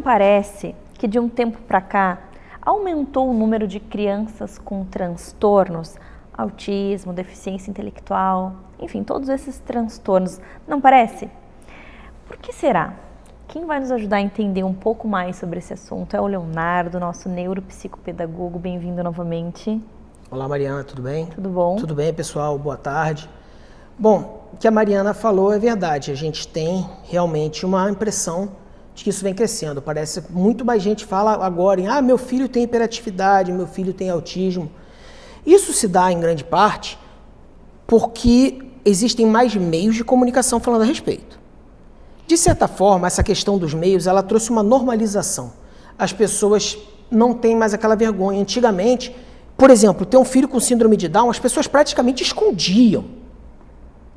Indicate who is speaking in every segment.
Speaker 1: parece que de um tempo para cá aumentou o número de crianças com transtornos, autismo, deficiência intelectual, enfim, todos esses transtornos, não parece? Por que será? Quem vai nos ajudar a entender um pouco mais sobre esse assunto é o Leonardo, nosso neuropsicopedagogo. Bem-vindo novamente.
Speaker 2: Olá, Mariana, tudo bem?
Speaker 1: Tudo bom?
Speaker 2: Tudo bem, pessoal, boa tarde. Bom, o que a Mariana falou é verdade, a gente tem realmente uma impressão de que isso vem crescendo. Parece muito mais gente fala agora em meu filho tem hiperatividade, meu filho tem autismo. Isso se dá em grande parte porque existem mais meios de comunicação falando a respeito. De certa forma, essa questão dos meios, ela trouxe uma normalização. As pessoas não têm mais aquela vergonha. Antigamente, por exemplo, ter um filho com síndrome de Down, as pessoas praticamente escondiam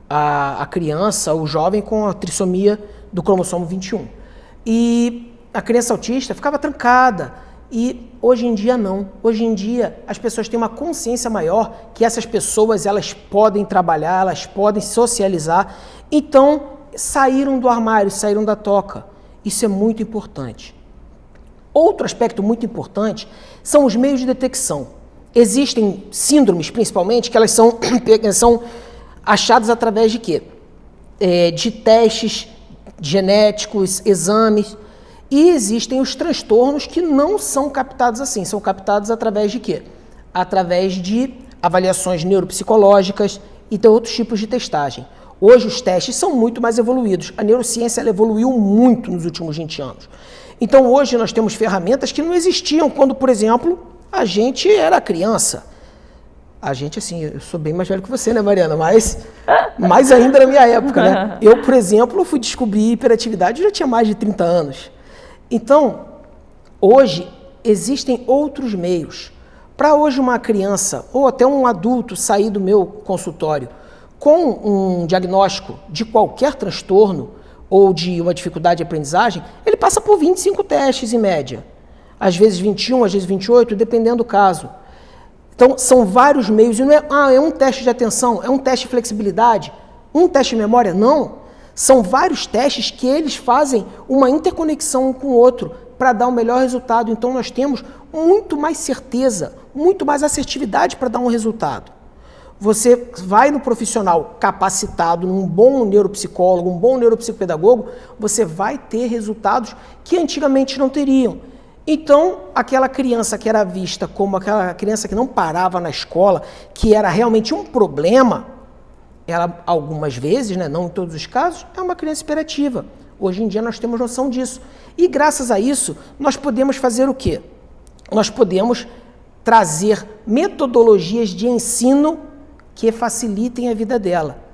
Speaker 2: a criança, o jovem com a trissomia do cromossomo 21. E a criança autista ficava trancada. E hoje em dia não. Hoje em dia as pessoas têm uma consciência maior que essas pessoas elas podem trabalhar, elas podem socializar. Então saíram do armário, saíram da toca. Isso é muito importante. Outro aspecto muito importante são os meios de detecção. Existem síndromes, principalmente, que elas são achadas através de quê? De testes genéticos, exames. E existem os transtornos que não são captados assim, são captados através de quê? Através de avaliações neuropsicológicas e de outros tipos de testagem. Hoje os testes são muito mais evoluídos. A neurociência ela evoluiu muito nos últimos 20 anos. Então hoje nós temos ferramentas que não existiam quando, por exemplo, a gente era criança. A gente, assim, eu sou bem mais velho que você, né, Mariana? Mas mais ainda na minha época, né? Eu, por exemplo, fui descobrir hiperatividade, eu já tinha mais de 30 anos. Então, hoje existem outros meios. Para hoje uma criança ou até um adulto sair do meu consultório com um diagnóstico de qualquer transtorno ou de uma dificuldade de aprendizagem, ele passa por 25 testes em média. Às vezes 21, às vezes 28, dependendo do caso. Então, são vários meios. E não é um teste de atenção, é um teste de flexibilidade, um teste de memória. Não. São vários testes que eles fazem uma interconexão um com o outro para dar um melhor resultado. Então, nós temos muito mais certeza, muito mais assertividade para dar um resultado. Você vai no profissional capacitado, num bom neuropsicólogo, um bom neuropsicopedagogo, você vai ter resultados que antigamente não teriam. Então, aquela criança que era vista como aquela criança que não parava na escola, que era realmente um problema, ela, algumas vezes, né, não em todos os casos, é uma criança hiperativa. Hoje em dia nós temos noção disso. E graças a isso, nós podemos fazer o quê? Nós podemos trazer metodologias de ensino que facilitem a vida dela.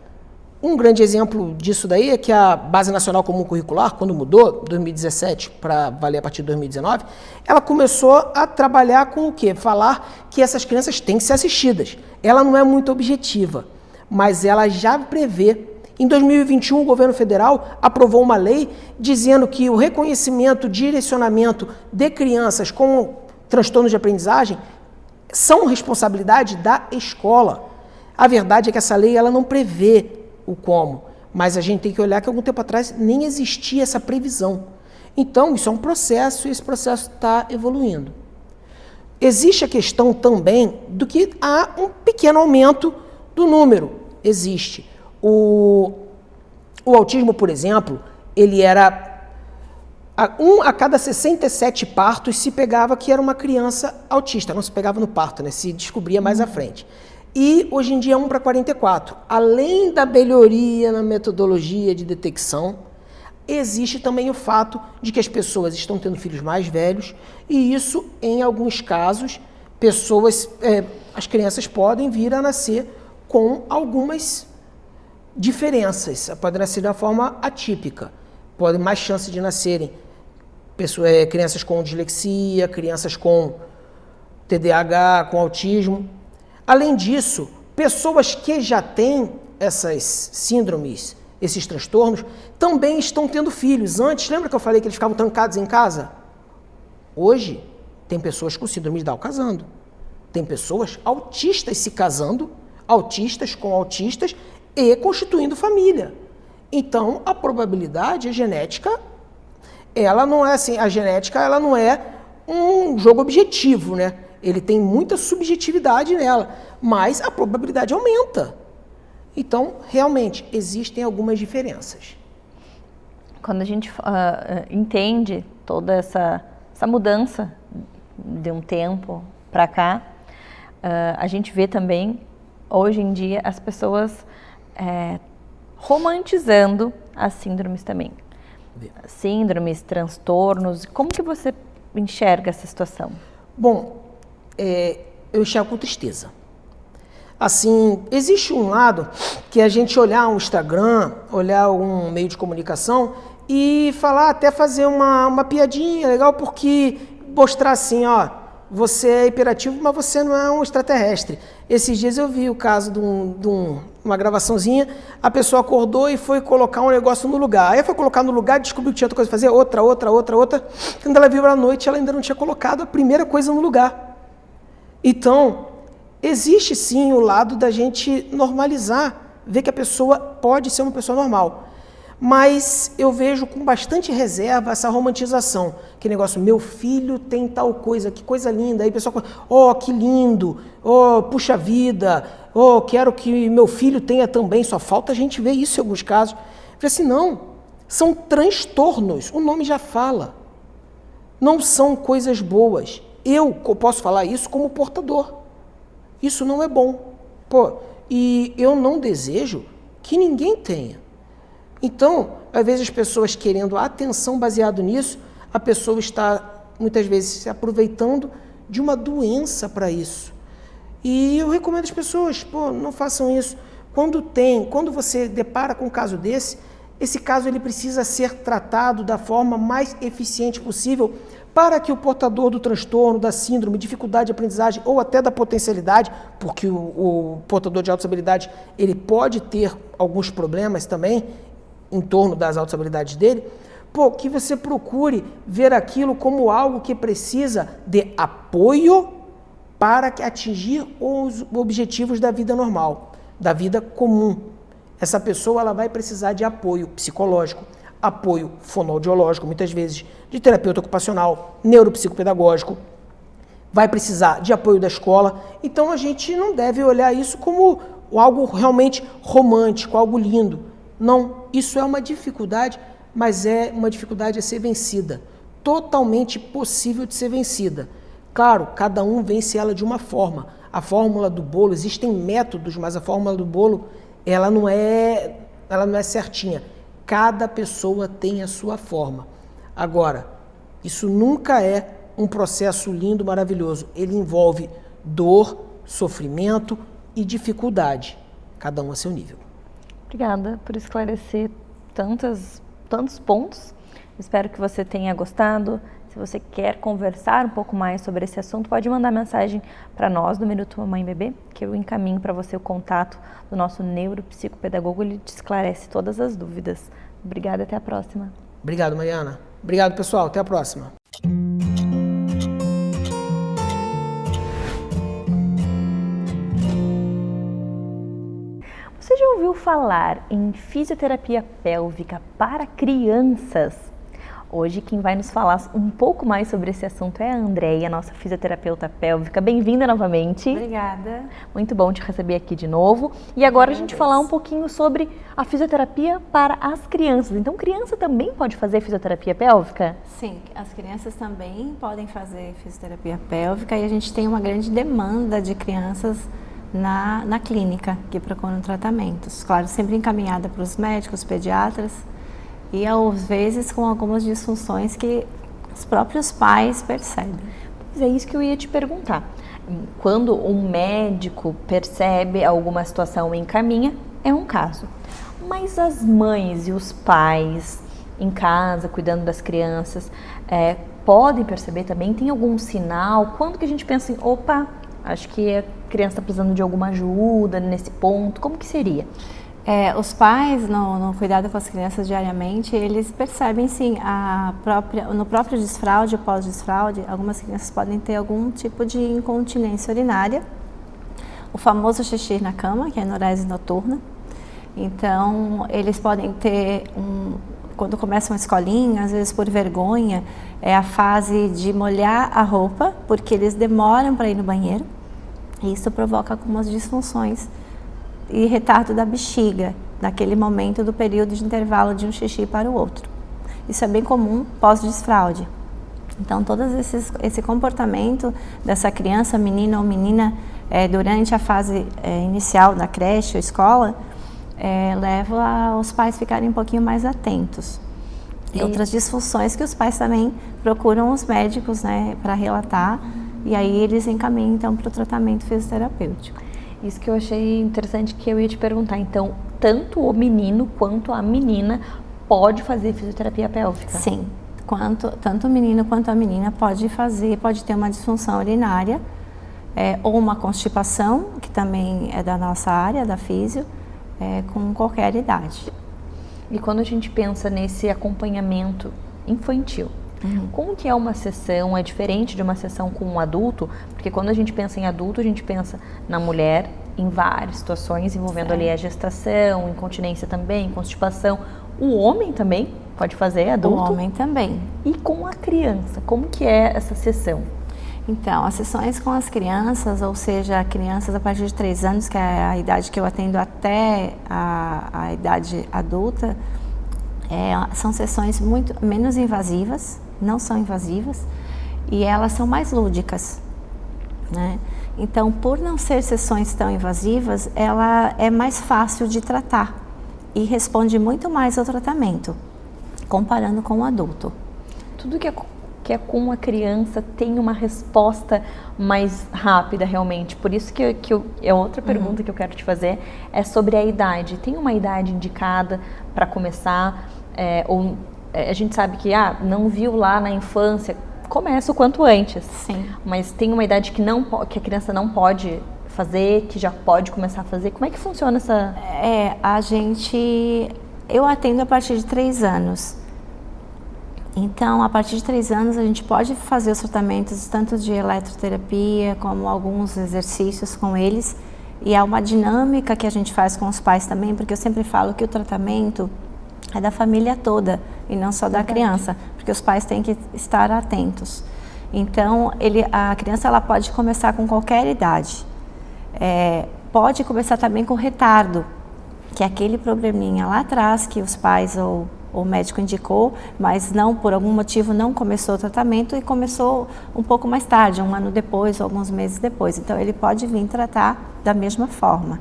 Speaker 2: Um grande exemplo disso daí é que a Base Nacional Comum Curricular, quando mudou, 2017 para valer a partir de 2019, ela começou a trabalhar com o quê? Falar que essas crianças têm que ser assistidas. Ela não é muito objetiva, mas ela já prevê. Em 2021, o governo federal aprovou uma lei dizendo que o reconhecimento, direcionamento de crianças com transtornos de aprendizagem são responsabilidade da escola. A verdade é que essa lei ela não prevê o como, mas a gente tem que olhar que algum tempo atrás nem existia essa previsão. Então, isso é um processo e esse processo está evoluindo. Existe a questão também do que há um pequeno aumento do número. Existe. O autismo, por exemplo, ele era a cada 67 partos se pegava que era uma criança autista, não se pegava no parto, né? Se descobria mais à frente. E hoje em dia é 1 para 44. Além da melhoria na metodologia de detecção, existe também o fato de que as pessoas estão tendo filhos mais velhos e isso, em alguns casos, as crianças podem vir a nascer com algumas diferenças. Podem nascer de uma forma atípica. Podem mais chance de nascerem crianças com dislexia, crianças com TDAH, com autismo. Além disso, pessoas que já têm essas síndromes, esses transtornos, também estão tendo filhos. Antes, lembra que eu falei que eles ficavam trancados em casa? Hoje, tem pessoas com síndrome de Down casando. Tem pessoas autistas se casando, autistas com autistas e constituindo família. Então, a probabilidade genética ela não é assim, a genética ela não é um jogo objetivo, né? Ele tem muita subjetividade nela, mas a probabilidade aumenta. Então, realmente, existem algumas diferenças.
Speaker 1: Quando a gente entende toda essa mudança de um tempo para cá, a gente vê também, hoje em dia, as pessoas romantizando as síndromes também. Síndromes, transtornos, como que você enxerga essa situação?
Speaker 2: Bom, eu enxergo com tristeza. Assim, existe um lado que a gente olhar um Instagram, olhar um meio de comunicação e falar, até fazer uma piadinha legal, porque mostrar assim, ó, você é hiperativo, mas você não é um extraterrestre. Esses dias eu vi o caso de uma gravaçãozinha, a pessoa acordou e foi colocar um negócio no lugar. Aí foi colocar no lugar, descobriu que tinha outra coisa para fazer, outra. Quando ela viu à noite, ela ainda não tinha colocado a primeira coisa no lugar. Então, existe sim o lado da gente normalizar, ver que a pessoa pode ser uma pessoa normal. Mas eu vejo com bastante reserva essa romantização. Que negócio, meu filho tem tal coisa, que coisa linda. Aí o pessoal fala, oh, que lindo, oh, puxa vida, oh, quero que meu filho tenha também. Só falta a gente ver isso em alguns casos. Eu falei assim, não, são transtornos, o nome já fala. Não são coisas boas. Eu posso falar isso como portador. Isso não é bom. Pô, e eu não desejo que ninguém tenha. Então, às vezes as pessoas querendo atenção baseado nisso, a pessoa está, muitas vezes, se aproveitando de uma doença para isso. E eu recomendo às pessoas, pô, não façam isso. Quando você depara com um caso desse, esse caso ele precisa ser tratado da forma mais eficiente possível para que o portador do transtorno, da síndrome, dificuldade de aprendizagem ou até da potencialidade, porque o portador de autossabilidade, ele pode ter alguns problemas também, em torno das autossabilidades dele, que você procure ver aquilo como algo que precisa de apoio para atingir os objetivos da vida normal, da vida comum. Essa pessoa ela vai precisar de apoio psicológico, apoio fonoaudiológico, muitas vezes de terapeuta ocupacional, neuropsicopedagógico, vai precisar de apoio da escola. Então a gente não deve olhar isso como algo realmente romântico, algo lindo. Não, isso é uma dificuldade, mas é uma dificuldade a ser vencida. Totalmente possível de ser vencida. Claro, cada um vence ela de uma forma. A fórmula do bolo, existem métodos, mas a fórmula do bolo, ela não é certinha. Cada pessoa tem a sua forma. Agora, isso nunca é um processo lindo, maravilhoso. Ele envolve dor, sofrimento e dificuldade. Cada um a seu nível.
Speaker 1: Obrigada por esclarecer tantos pontos. Espero que você tenha gostado. Se você quer conversar um pouco mais sobre esse assunto, pode mandar mensagem para nós do Minuto Mamãe Bebê, que eu encaminho para você o contato do nosso neuropsicopedagogo. Ele te esclarece todas as dúvidas. Obrigada, até a próxima.
Speaker 2: Obrigado, Mariana. Obrigado, pessoal. Até a próxima.
Speaker 1: Você já ouviu falar em fisioterapia pélvica para crianças? Hoje quem vai nos falar um pouco mais sobre esse assunto é a Andréia, nossa fisioterapeuta pélvica. Bem-vinda novamente.
Speaker 3: Obrigada.
Speaker 1: Muito bom te receber aqui de novo. E agora a gente falar um pouquinho sobre a fisioterapia para as crianças. Então, criança também pode fazer fisioterapia pélvica?
Speaker 3: Sim, as crianças também podem fazer fisioterapia pélvica e a gente tem uma grande demanda de crianças na clínica que procuram tratamentos. Claro, sempre encaminhada para os médicos, pediatras e às vezes com algumas disfunções que os próprios pais percebem.
Speaker 1: Mas é isso que eu ia te perguntar. Quando um médico percebe alguma situação e encaminha, é um caso. Mas as mães e os pais em casa, cuidando das crianças, podem perceber também? Tem algum sinal? Quando que a gente pensa em, opa, acho que a criança está precisando de alguma ajuda nesse ponto? Como que seria?
Speaker 3: Os pais, no cuidado com as crianças diariamente, eles percebem sim, no próprio desfraude ou pós-desfraude, algumas crianças podem ter algum tipo de incontinência urinária, o famoso xixi na cama, que é a enurese noturna. Então, eles podem ter quando começam a escolinha, às vezes por vergonha, é a fase de molhar a roupa, porque eles demoram para ir no banheiro. E isso provoca algumas disfunções e retardo da bexiga, naquele momento do período de intervalo de um xixi para o outro. Isso é bem comum pós-desfraude. Então, todo esse comportamento dessa criança, menino ou menina, durante a fase inicial da creche ou escola, leva os pais a ficarem um pouquinho mais atentos. E outras disfunções que os pais também procuram os médicos, né, para relatar, e aí eles encaminham então para o tratamento fisioterapêutico.
Speaker 1: Isso que eu achei interessante, que eu ia te perguntar. Então, tanto o menino quanto a menina pode fazer fisioterapia pélvica?
Speaker 3: Sim, tanto o menino quanto a menina pode ter uma disfunção urinária, ou uma constipação, que também é da nossa área, da fisio, com qualquer idade.
Speaker 1: E quando a gente pensa nesse acompanhamento infantil, como que é uma sessão? É diferente de uma sessão com um adulto? Porque quando a gente pensa em adulto, a gente pensa na mulher em várias situações envolvendo ali a gestação, incontinência também, constipação. O homem também pode fazer, adulto?
Speaker 3: O homem também.
Speaker 1: E com a criança, como que é essa sessão?
Speaker 3: Então, as sessões com as crianças, ou seja, crianças a partir de 3 anos, que é a idade que eu atendo até a idade adulta, são sessões muito menos invasivas, não são invasivas, e elas são mais lúdicas, né? Então, por não ser sessões tão invasivas, ela é mais fácil de tratar e responde muito mais ao tratamento, comparando com o adulto.
Speaker 1: Tudo que é com a criança tem uma resposta mais rápida realmente. Por isso que é outra pergunta que eu quero te fazer, é sobre a idade. Tem uma idade indicada para começar? Ou a gente sabe que não viu lá na infância, começa o quanto antes.
Speaker 3: Sim. Mas
Speaker 1: tem uma idade que a criança não pode fazer, que já pode começar a fazer. Como é que funciona essa...
Speaker 3: Eu atendo a partir de 3 anos. Então, a partir de 3 anos, a gente pode fazer os tratamentos tanto de eletroterapia, como alguns exercícios com eles. E há uma dinâmica que a gente faz com os pais também, porque eu sempre falo que o tratamento é da família toda e não só da criança, porque os pais têm que estar atentos. Então, a criança ela pode começar com qualquer idade. Pode começar também com retardo, que é aquele probleminha lá atrás que os pais ou o médico indicou, mas por algum motivo não começou o tratamento e começou um pouco mais tarde, 1 ano depois ou alguns meses depois. Então, ele pode vir tratar da mesma forma.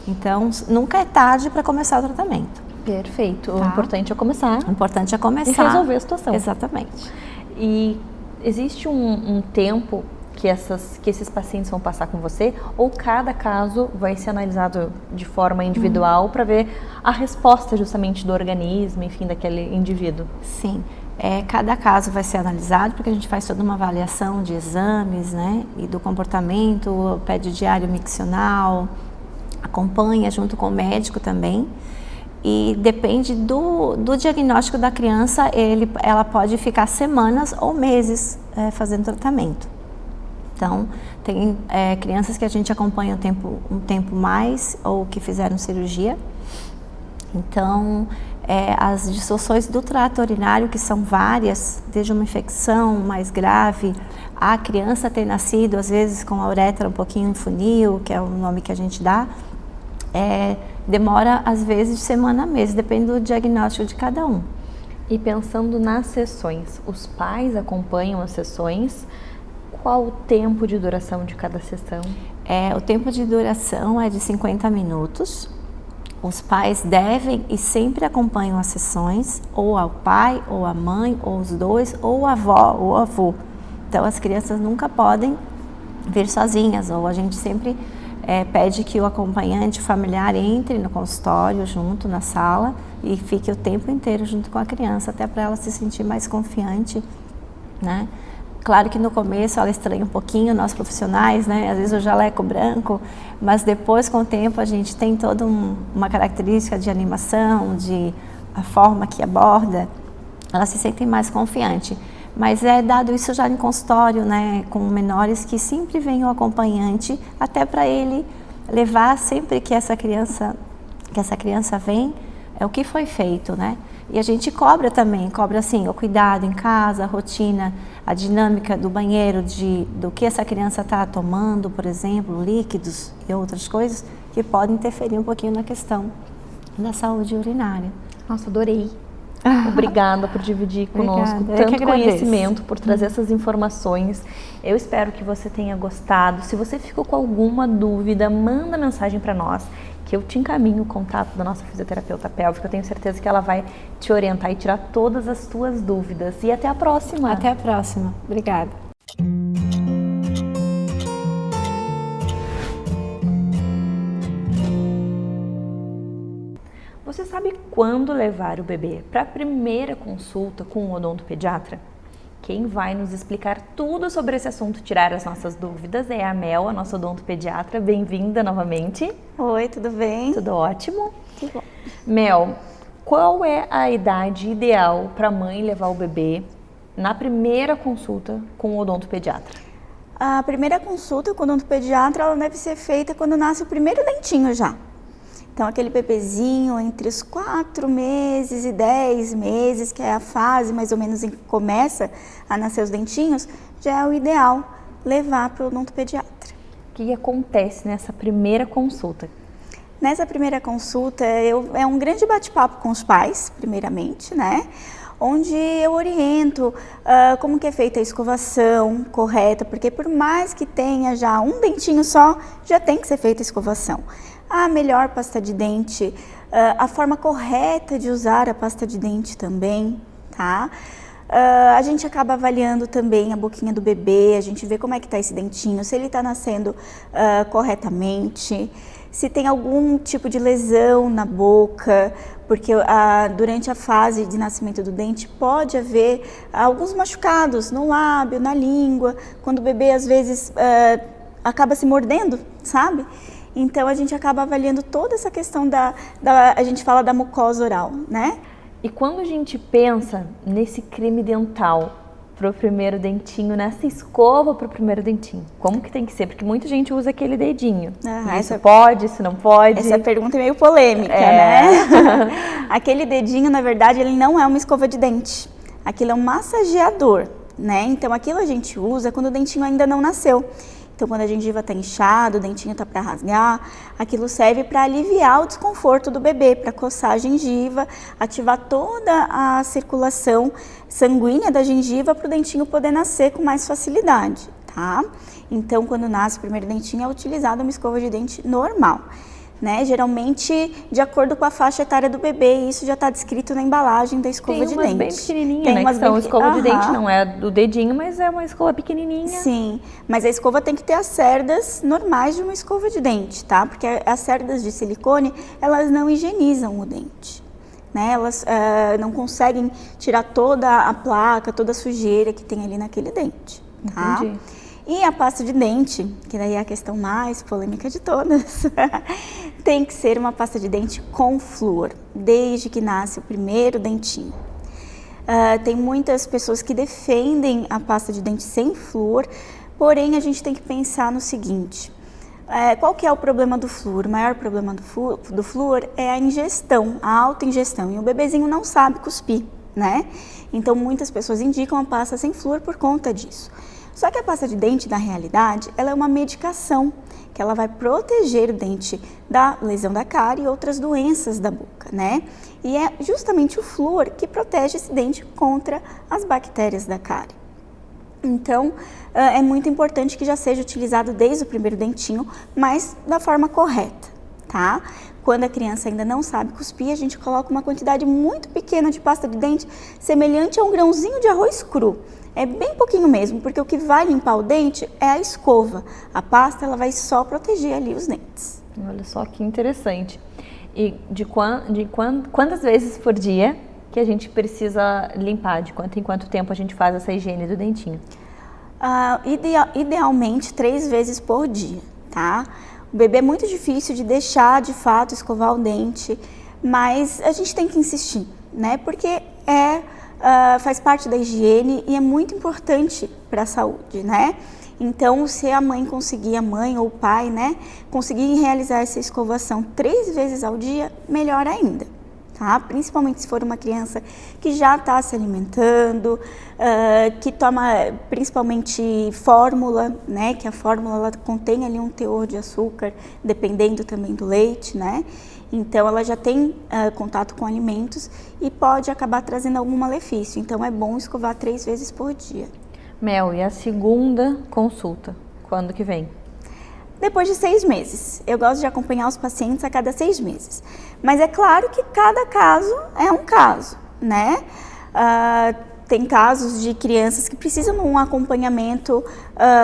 Speaker 3: Então, nunca é tarde para começar o tratamento.
Speaker 1: Perfeito.
Speaker 3: Tá?
Speaker 1: O importante é começar.
Speaker 3: O importante é começar.
Speaker 1: E resolver a situação.
Speaker 3: Exatamente.
Speaker 1: E existe um tempo que esses pacientes vão passar com você, ou cada caso vai ser analisado de forma individual para ver a resposta justamente do organismo, enfim, daquele indivíduo?
Speaker 3: Sim, cada caso vai ser analisado, porque a gente faz toda uma avaliação de exames, né, e do comportamento, pede diário miccional, acompanha junto com o médico também, e depende do diagnóstico da criança, ela pode ficar semanas ou meses fazendo tratamento. Então, tem crianças que a gente acompanha um tempo mais, ou que fizeram cirurgia. Então, as disfunções do trato urinário, que são várias, desde uma infecção mais grave, a criança ter nascido, às vezes, com a uretra um pouquinho em funil, que é o nome que a gente dá, demora, às vezes, de semana a mês, depende do diagnóstico de cada um.
Speaker 1: E pensando nas sessões, os pais acompanham as sessões? Qual o tempo de duração de cada sessão?
Speaker 3: O tempo de duração é de 50 minutos. Os pais devem e sempre acompanham as sessões, ou ao pai, ou a mãe, ou os dois, ou a avó, ou avô. Então, as crianças nunca podem vir sozinhas, ou a gente sempre pede que o acompanhante familiar entre no consultório, junto na sala, e fique o tempo inteiro junto com a criança, até para ela se sentir mais confiante, né? Claro que no começo ela estranha um pouquinho, nós profissionais, né? Às vezes o jaleco branco, mas depois, com o tempo, a gente tem toda uma característica de animação, de a forma que aborda, ela se sente mais confiante. Mas é dado isso já em consultório, né? Com menores, que sempre vem o acompanhante, até para ele levar sempre que essa criança vem, o que foi feito, né? E a gente cobra assim, o cuidado em casa, a rotina, a dinâmica do banheiro, do que essa criança está tomando, por exemplo, líquidos e outras coisas que podem interferir um pouquinho na questão da saúde urinária.
Speaker 1: Nossa, adorei. Obrigada por dividir conosco tanto conhecimento, por trazer essas informações. Eu espero que você tenha gostado. Se você ficou com alguma dúvida, manda mensagem para nós, que eu te encaminho o contato da nossa fisioterapeuta pélvica. Eu tenho certeza que ela vai te orientar e tirar todas as tuas dúvidas. E até a próxima.
Speaker 3: Até a próxima. Obrigada.
Speaker 1: Você sabe quando levar o bebê para a primeira consulta com o odontopediatra? Quem vai nos explicar tudo sobre esse assunto, tirar as nossas dúvidas, é a Mel, a nossa odontopediatra. Bem-vinda novamente.
Speaker 4: Oi, tudo bem?
Speaker 1: Tudo ótimo.
Speaker 4: Que bom.
Speaker 1: Mel, qual é a idade ideal para a mãe levar o bebê na primeira consulta com o odontopediatra?
Speaker 4: A primeira consulta com o odontopediatra ela deve ser feita quando nasce o primeiro dentinho já. Então, aquele bebezinho entre os 4 meses e 10 meses, que é a fase mais ou menos em que começa a nascer os dentinhos, já é o ideal levar para o odontopediatra.
Speaker 1: O que acontece nessa primeira consulta?
Speaker 4: Nessa primeira consulta, é um grande bate-papo com os pais, primeiramente, né? Onde eu oriento como que é feita a escovação correta, porque por mais que tenha já um dentinho só, já tem que ser feita a escovação. A melhor pasta de dente, a forma correta de usar a pasta de dente também, tá? A gente acaba avaliando também a boquinha do bebê, a gente vê como é que tá esse dentinho, se ele está nascendo corretamente, se tem algum tipo de lesão na boca, porque durante a fase de nascimento do dente pode haver alguns machucados no lábio, na língua, quando o bebê às vezes acaba se mordendo, sabe? Então a gente acaba avaliando toda essa questão a gente fala da mucosa oral, né?
Speaker 1: E quando a gente pensa nesse creme dental pro primeiro dentinho, nessa escova pro primeiro dentinho, como que tem que ser? Porque muita gente usa aquele dedinho. Isso pode, isso não pode?
Speaker 4: Essa pergunta é meio polêmica, né? Aquele dedinho, na verdade, ele não é uma escova de dente. Aquilo é um massageador, né? Então aquilo a gente usa quando o dentinho ainda não nasceu. Então, quando a gengiva está inchada, o dentinho está para rasgar, aquilo serve para aliviar o desconforto do bebê, para coçar a gengiva, ativar toda a circulação sanguínea da gengiva para o dentinho poder nascer com mais facilidade, tá? Então, quando nasce o primeiro dentinho, é utilizada uma escova de dente normal, né? Geralmente, de acordo com a faixa etária do bebê, isso já está descrito na embalagem da escova de dente.
Speaker 1: Tem umas bem pequenininhas, né? Que são escova de dente, não é do dedinho, mas é uma escova pequenininha.
Speaker 4: Sim, mas a escova tem que ter as cerdas normais de uma escova de dente, tá? Porque as cerdas de silicone, elas não higienizam o dente, né? Elas não conseguem tirar toda a placa, toda a sujeira que tem ali naquele dente, tá?
Speaker 1: Entendi.
Speaker 4: E a pasta de dente, que daí é a questão mais polêmica de todas, tem que ser uma pasta de dente com flúor, desde que nasce o primeiro dentinho. Tem muitas pessoas que defendem a pasta de dente sem flúor, porém a gente tem que pensar no seguinte, qual que é o problema do flúor? O maior problema do flúor é a ingestão, a alta ingestão, e o bebezinho não sabe cuspir, né? Então muitas pessoas indicam a pasta sem flúor por conta disso. Só que a pasta de dente, na realidade, ela é uma medicação que ela vai proteger o dente da lesão da cárie e outras doenças da boca, né? E é justamente o flúor que protege esse dente contra as bactérias da cárie. Então, é muito importante que já seja utilizado desde o primeiro dentinho, mas da forma correta, tá? Quando a criança ainda não sabe cuspir, a gente coloca uma quantidade muito pequena de pasta de dente, semelhante a um grãozinho de arroz cru. É bem pouquinho mesmo, porque o que vai limpar o dente é a escova. A pasta, ela vai só proteger ali os dentes.
Speaker 1: Olha só que interessante. E quantas vezes por dia que a gente precisa limpar? De quanto em quanto tempo a gente faz essa higiene do dentinho?
Speaker 4: Idealmente 3 vezes por dia, tá? O bebê é muito difícil de deixar, de fato, escovar o dente, mas a gente tem que insistir, né? Porque faz parte da higiene e é muito importante para a saúde, né? Então, se a mãe ou o pai, né, conseguirem realizar essa escovação 3 vezes ao dia, melhor ainda, tá? Principalmente se for uma criança que já está se alimentando, que toma principalmente fórmula, né? Que a fórmula ela contém ali um teor de açúcar, dependendo também do leite, né? Então ela já tem contato com alimentos e pode acabar trazendo algum malefício. Então é bom escovar 3 vezes por dia.
Speaker 1: Mel, e a segunda consulta? Quando que vem?
Speaker 4: Depois de 6 meses. Eu gosto de acompanhar os pacientes a cada 6 meses. Mas é claro que cada caso é um caso, né? Tem casos de crianças que precisam de um acompanhamento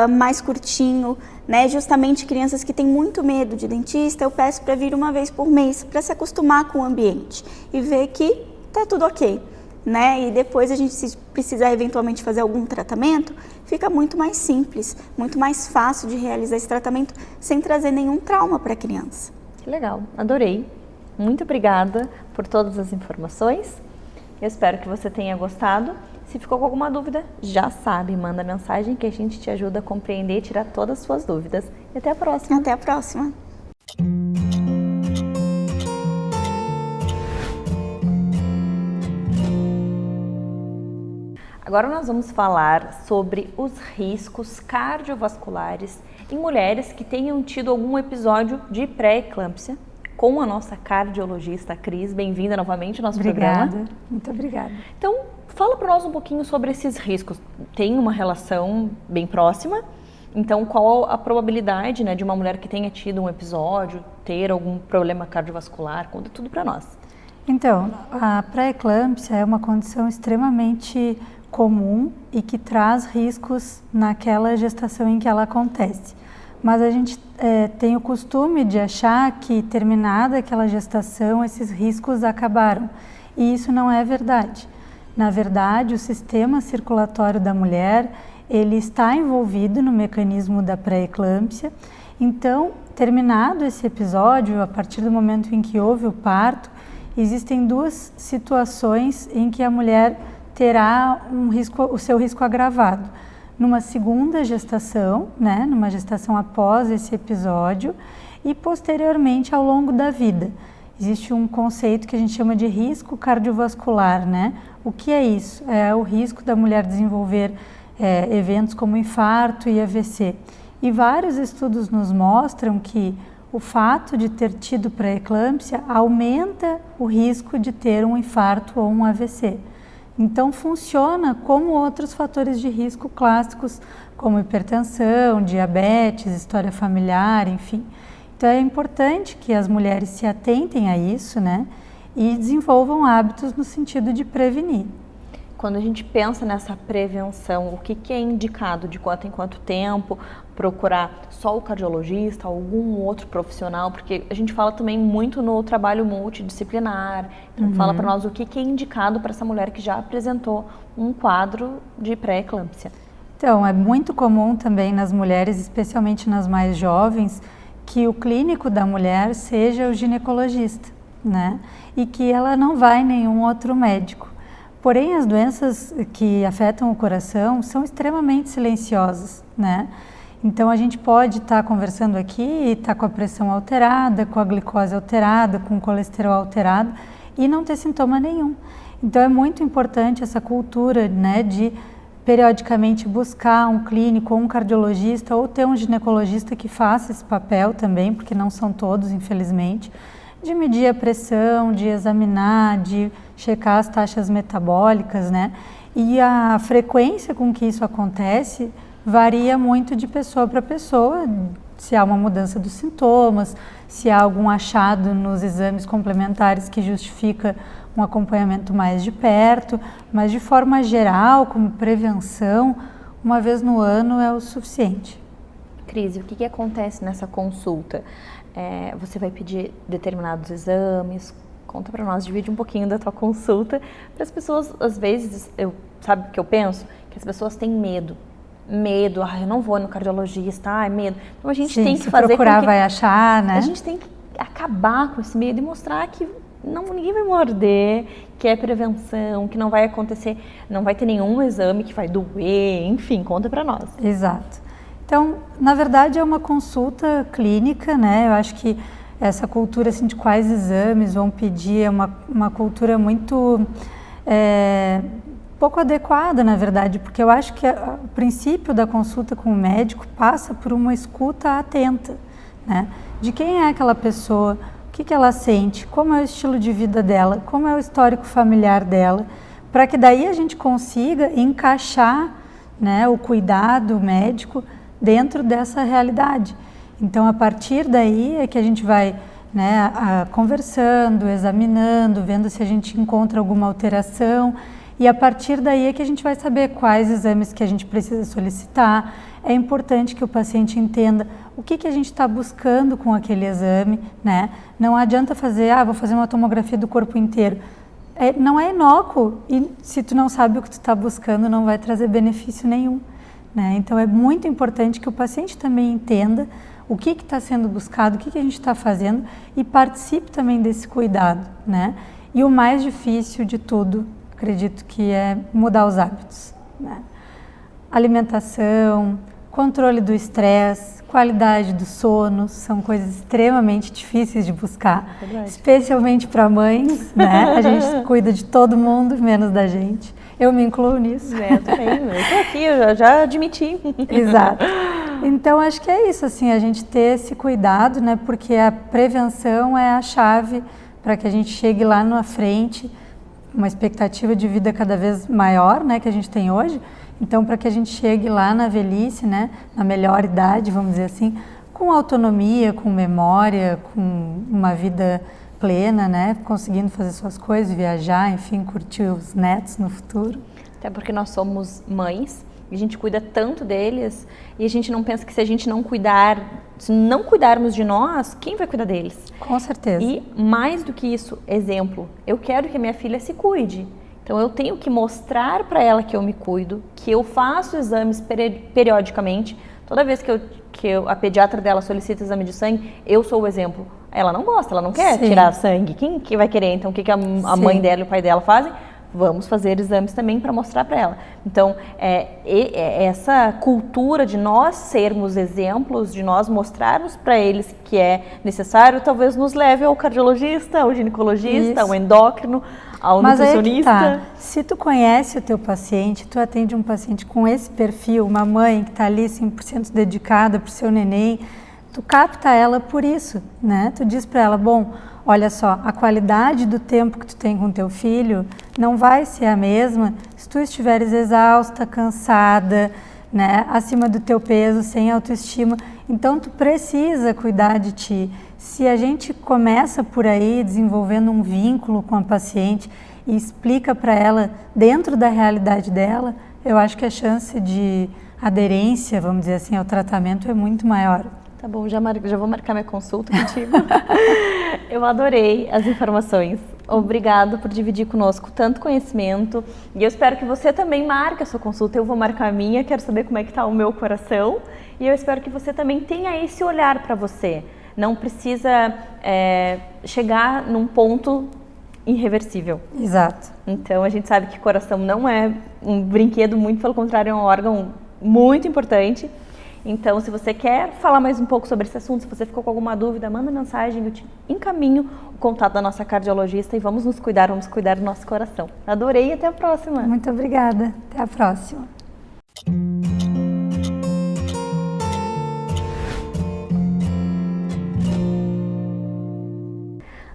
Speaker 4: mais curtinho, né? Justamente crianças que têm muito medo de dentista, eu peço para vir uma vez por mês, para se acostumar com o ambiente e ver que tá tudo ok, né? E depois a gente, se precisar eventualmente fazer algum tratamento, fica muito mais simples, muito mais fácil de realizar esse tratamento sem trazer nenhum trauma para a criança.
Speaker 1: Que legal, adorei. Muito obrigada por todas as informações. Eu espero que você tenha gostado. Se ficou com alguma dúvida, já sabe, manda mensagem que a gente te ajuda a compreender e tirar todas as suas dúvidas. E até a próxima.
Speaker 4: Até a próxima.
Speaker 1: Agora nós vamos falar sobre os riscos cardiovasculares em mulheres que tenham tido algum episódio de pré-eclâmpsia com a nossa cardiologista Cris. Bem-vinda novamente ao nosso programa.
Speaker 5: Muito obrigada.
Speaker 1: Então, fala para nós um pouquinho sobre esses riscos. Tem uma relação bem próxima, então qual a probabilidade, né, de uma mulher que tenha tido um episódio ter algum problema cardiovascular? Conta tudo para nós.
Speaker 5: Então, a pré-eclâmpsia é uma condição extremamente comum e que traz riscos naquela gestação em que ela acontece. Mas a gente tem o costume de achar que, terminada aquela gestação, esses riscos acabaram. E isso não é verdade. Na verdade, o sistema circulatório da mulher, ele está envolvido no mecanismo da pré-eclâmpsia. Então, terminado esse episódio, a partir do momento em que houve o parto, existem 2 situações em que a mulher terá o seu risco agravado. Numa segunda gestação, né, numa gestação após esse episódio e posteriormente ao longo da vida. Existe um conceito que a gente chama de risco cardiovascular, né? O que é isso? É o risco da mulher desenvolver eventos como infarto e AVC. E vários estudos nos mostram que o fato de ter tido pré-eclâmpsia aumenta o risco de ter um infarto ou um AVC. Então funciona como outros fatores de risco clássicos, como hipertensão, diabetes, história familiar, enfim. Então é importante que as mulheres se atentem a isso, né, e desenvolvam hábitos no sentido de prevenir.
Speaker 1: Quando a gente pensa nessa prevenção, o que é indicado, de quanto em quanto tempo, procurar só o cardiologista, algum outro profissional, porque a gente fala também muito no trabalho multidisciplinar, então fala para nós o que é indicado para essa mulher que já apresentou um quadro de pré-eclâmpsia.
Speaker 5: Então, é muito comum também nas mulheres, especialmente nas mais jovens, que o clínico da mulher seja o ginecologista, né? E que ela não vai em nenhum outro médico. Porém, as doenças que afetam o coração são extremamente silenciosas, né? Então, a gente pode estar conversando aqui e estar com a pressão alterada, com a glicose alterada, com o colesterol alterado e não ter sintoma nenhum. Então, é muito importante essa cultura, né, de periodicamente buscar um clínico ou um cardiologista ou ter um ginecologista que faça esse papel também, porque não são todos, infelizmente, de medir a pressão, de examinar, de checar as taxas metabólicas, né? E a frequência com que isso acontece varia muito de pessoa para pessoa, se há uma mudança dos sintomas, se há algum achado nos exames complementares que justifica um acompanhamento mais de perto, mas de forma geral, como prevenção, uma vez no ano é o suficiente.
Speaker 1: Cris, o que acontece nessa consulta? Você vai pedir determinados exames? Conta para nós, divide um pouquinho da tua consulta, para as pessoas, às vezes, sabe o que eu penso? Que as pessoas têm medo, eu não vou no cardiologista, é medo. Então a gente tem que
Speaker 5: se
Speaker 1: fazer
Speaker 5: procurar vai achar, né?
Speaker 1: A gente tem que acabar com esse medo e mostrar que ninguém vai morder, que é prevenção, que não vai acontecer, não vai ter nenhum exame que vai doer, enfim, conta para nós.
Speaker 5: Exato. Então, na verdade, é uma consulta clínica, né? Eu acho que essa cultura assim, de quais exames vão pedir é uma cultura muito pouco adequada, na verdade, porque eu acho que o princípio da consulta com o médico passa por uma escuta atenta, né? De quem é aquela pessoa, o que ela sente, como é o estilo de vida dela, como é o histórico familiar dela, para que daí a gente consiga encaixar, né, o cuidado médico dentro dessa realidade. Então, a partir daí é que a gente vai, né, conversando, examinando, vendo se a gente encontra alguma alteração, e a partir daí é que a gente vai saber quais exames que a gente precisa solicitar. É importante que o paciente entenda o que a gente está buscando com aquele exame, né? Não adianta fazer, vou fazer uma tomografia do corpo inteiro. Não é inócuo, e se tu não sabe o que tu está buscando, não vai trazer benefício nenhum, né? Então, é muito importante que o paciente também entenda o que está sendo buscado, o que a gente está fazendo, e participe também desse cuidado, né? E o mais difícil de tudo, acredito que é mudar os hábitos, né? Alimentação, controle do estresse, qualidade do sono, são coisas extremamente difíceis de buscar, especialmente para mães, né? A gente cuida de todo mundo, menos da gente. Eu me incluo nisso.
Speaker 1: Eu também, eu tô aqui, eu já admiti.
Speaker 5: Exato. Então, acho que é isso, assim, a gente ter esse cuidado, né? Porque a prevenção é a chave para que a gente chegue lá na frente, uma expectativa de vida cada vez maior, né, que a gente tem hoje. Então, para que a gente chegue lá na velhice, né, na melhor idade, vamos dizer assim, com autonomia, com memória, com uma vida plena, né, conseguindo fazer suas coisas, viajar, enfim, curtir os netos no futuro.
Speaker 1: Até porque nós somos mães, e a gente cuida tanto deles, e a gente não pensa que se a gente não cuidar, se não cuidarmos de nós, quem vai cuidar deles?
Speaker 5: Com certeza.
Speaker 1: E mais do que isso, exemplo, eu quero que a minha filha se cuide. Então, eu tenho que mostrar para ela que eu me cuido, que eu faço exames periodicamente. Toda vez que a pediatra dela solicita exame de sangue, eu sou o exemplo. Ela não gosta, ela não quer tirar sangue. Quem que vai querer? Então, o que a mãe dela e o pai dela fazem? Vamos fazer exames também para mostrar para ela. Então, essa cultura de nós sermos exemplos, de nós mostrarmos para eles que é necessário, talvez nos leve ao cardiologista, ao ginecologista, ao endócrino, ao nutricionista.
Speaker 5: Mas aí que tá. Se tu conhece o teu paciente, tu atende um paciente com esse perfil, uma mãe que está ali 100% dedicada para o seu neném, tu capta ela por isso, né? Tu diz para ela, bom, olha só, a qualidade do tempo que tu tem com teu filho não vai ser a mesma se tu estiveres exausta, cansada, né, acima do teu peso, sem autoestima. Então, tu precisa cuidar de ti. Se a gente começa por aí desenvolvendo um vínculo com a paciente e explica para ela dentro da realidade dela, eu acho que a chance de aderência, vamos dizer assim, ao tratamento é muito maior.
Speaker 1: Tá bom, já vou marcar minha consulta contigo. Eu adorei as informações. Obrigado por dividir conosco tanto conhecimento. E eu espero que você também marque a sua consulta. Eu vou marcar a minha, quero saber como é que está o meu coração. E eu espero que você também tenha esse olhar para você. Não precisa chegar num ponto irreversível.
Speaker 5: Exato.
Speaker 1: Então, a gente sabe que o coração não é um brinquedo, muito pelo contrário, é um órgão muito importante. Então, se você quer falar mais um pouco sobre esse assunto, se você ficou com alguma dúvida, manda mensagem, eu te encaminho o contato da nossa cardiologista e vamos cuidar do nosso coração. Adorei e até a próxima.
Speaker 5: Muito obrigada. Até a próxima.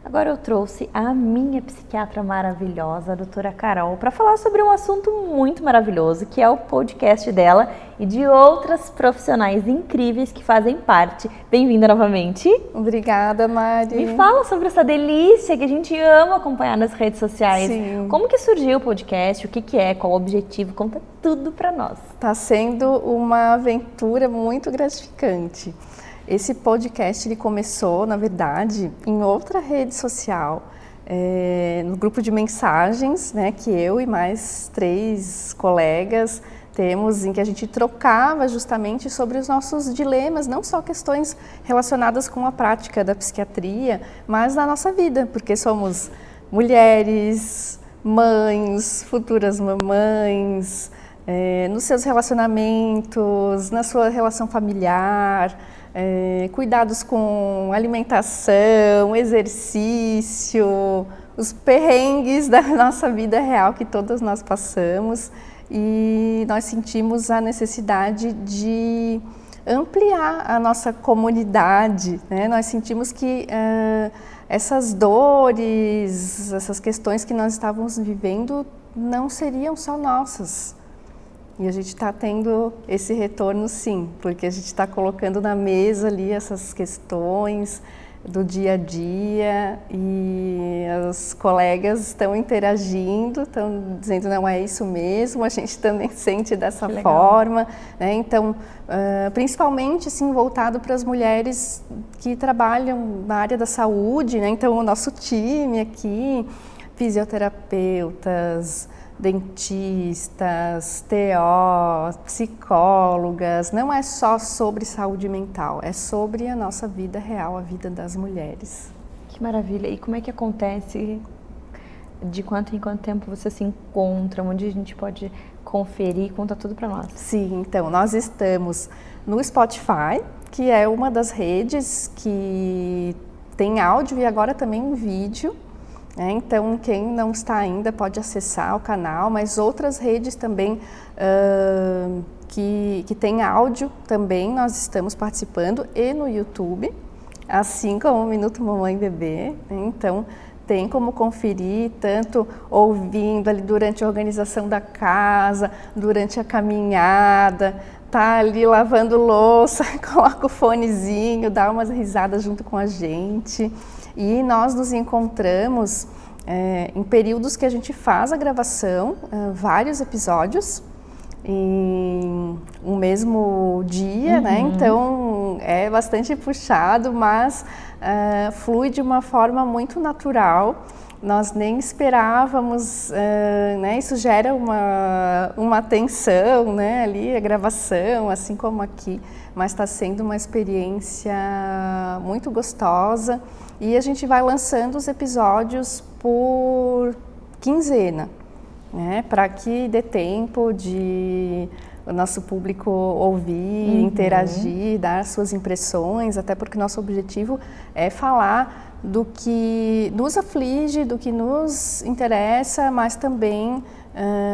Speaker 1: Agora eu trouxe a minha psiquiatra maravilhosa, a doutora Carol, para falar sobre um assunto muito maravilhoso, que é o podcast dela e de outras profissionais incríveis que fazem parte. Bem-vinda novamente.
Speaker 6: Obrigada, Mari.
Speaker 1: Me fala sobre essa delícia que a gente ama acompanhar nas redes sociais.
Speaker 6: Sim.
Speaker 1: Como que surgiu o podcast? O que é? Qual o objetivo? Conta tudo para nós.
Speaker 6: Está sendo uma aventura muito gratificante. Esse podcast ele começou, na verdade, em outra rede social, no grupo de mensagens, né, que eu e mais 3 colegas temos, em que a gente trocava justamente sobre os nossos dilemas, não só questões relacionadas com a prática da psiquiatria, mas da nossa vida, porque somos mulheres, mães, futuras mamães, nos seus relacionamentos, na sua relação familiar, cuidados com alimentação, exercício, os perrengues da nossa vida real que todas nós passamos, e nós sentimos a necessidade de ampliar a nossa comunidade, né? Nós sentimos que essas dores, essas questões que nós estávamos vivendo não seriam só nossas. E a gente está tendo esse retorno, sim, porque a gente está colocando na mesa ali essas questões do dia a dia, e os colegas estão interagindo, estão dizendo, não, é isso mesmo, a gente também sente dessa forma, né? Então, principalmente assim, voltado para as mulheres que trabalham na área da saúde, né? Então, o nosso time aqui, fisioterapeutas, dentistas, TO, psicólogas, não é só sobre saúde mental, é sobre a nossa vida real, a vida das mulheres.
Speaker 1: Que maravilha! E como é que acontece? De quanto em quanto tempo você se encontra? Onde a gente pode conferir? Conta tudo para nós.
Speaker 6: Sim, então, nós estamos no Spotify, que é uma das redes que tem áudio e agora também vídeo. Então, quem não está ainda pode acessar o canal, mas outras redes também que tem áudio também nós estamos participando, e no YouTube, assim como o Minuto Mamãe Bebê. Então, tem como conferir, tanto ouvindo ali durante a organização da casa, durante a caminhada, tá ali lavando louça, coloca o fonezinho, dá umas risadas junto com a gente. E nós nos encontramos em períodos que a gente faz a gravação, vários episódios, em um mesmo dia, né? Então é bastante puxado, mas flui de uma forma muito natural. Nós nem esperávamos, né? Isso gera uma tensão, né? Ali a gravação, assim como aqui, mas está sendo uma experiência muito gostosa. E a gente vai lançando os episódios por quinzena, né? Para que dê tempo de o nosso público ouvir, interagir, dar suas impressões, até porque nosso objetivo é falar do que nos aflige, do que nos interessa, mas também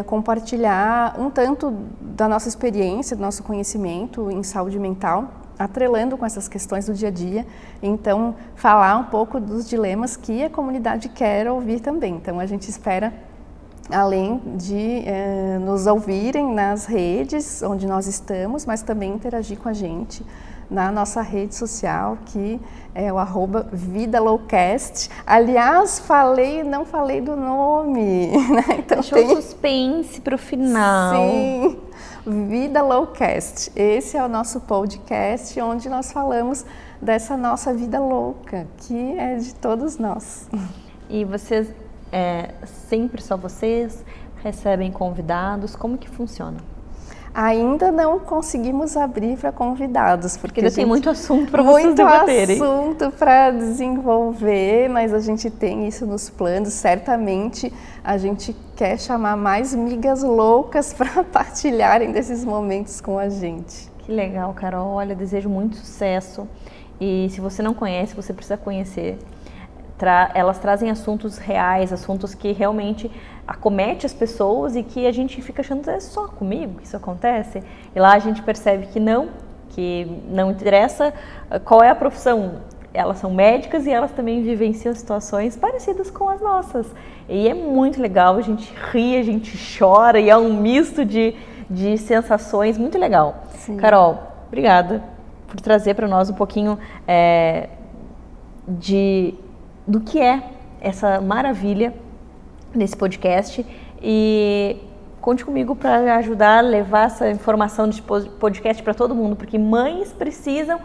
Speaker 6: compartilhar um tanto da nossa experiência, do nosso conhecimento em saúde mental, atrelando com essas questões do dia a dia. Então, falar um pouco dos dilemas que a comunidade quer ouvir também. Então, a gente espera, além de nos ouvirem nas redes onde nós estamos, mas também interagir com a gente na nossa rede social, que é o @VidaLowcast. Aliás, não falei do nome, né? Então,
Speaker 1: deixou o suspense para o final.
Speaker 6: Sim, Vida Lowcast. Esse é o nosso podcast onde nós falamos dessa nossa vida louca, que é de todos nós.
Speaker 1: E vocês, sempre só vocês recebem convidados? Como que funciona?
Speaker 6: Ainda não conseguimos abrir para convidados, porque
Speaker 1: tem muito assunto para vocês debaterem.
Speaker 6: Muito assunto para desenvolver, mas a gente tem isso nos planos. Certamente a gente quer chamar mais migas loucas para partilharem desses momentos com a gente.
Speaker 1: Que legal, Carol. Olha, desejo muito sucesso. E se você não conhece, você precisa conhecer. Elas trazem assuntos reais, assuntos que realmente acometem as pessoas e que a gente fica achando que é só comigo que isso acontece. E lá a gente percebe que não interessa qual é a profissão. Elas são médicas e elas também vivenciam situações parecidas com as nossas. E é muito legal, a gente ri, a gente chora e é um misto de sensações muito legal. Sim. Carol, obrigada por trazer para nós um pouquinho do que é essa maravilha nesse podcast, e conte comigo para ajudar a levar essa informação de podcast para todo mundo, porque mães precisam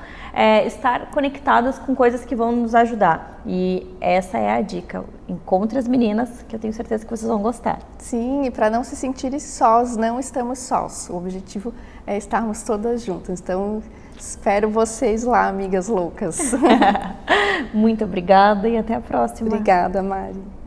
Speaker 1: estar conectadas com coisas que vão nos ajudar, e essa é a dica. Encontre as meninas, que eu tenho certeza que vocês vão gostar.
Speaker 6: Sim, e para não se sentirem sós, não estamos sós, o objetivo é estarmos todas juntas, então espero vocês lá, amigas loucas.
Speaker 1: Muito obrigada e até a próxima.
Speaker 6: Obrigada, Mari.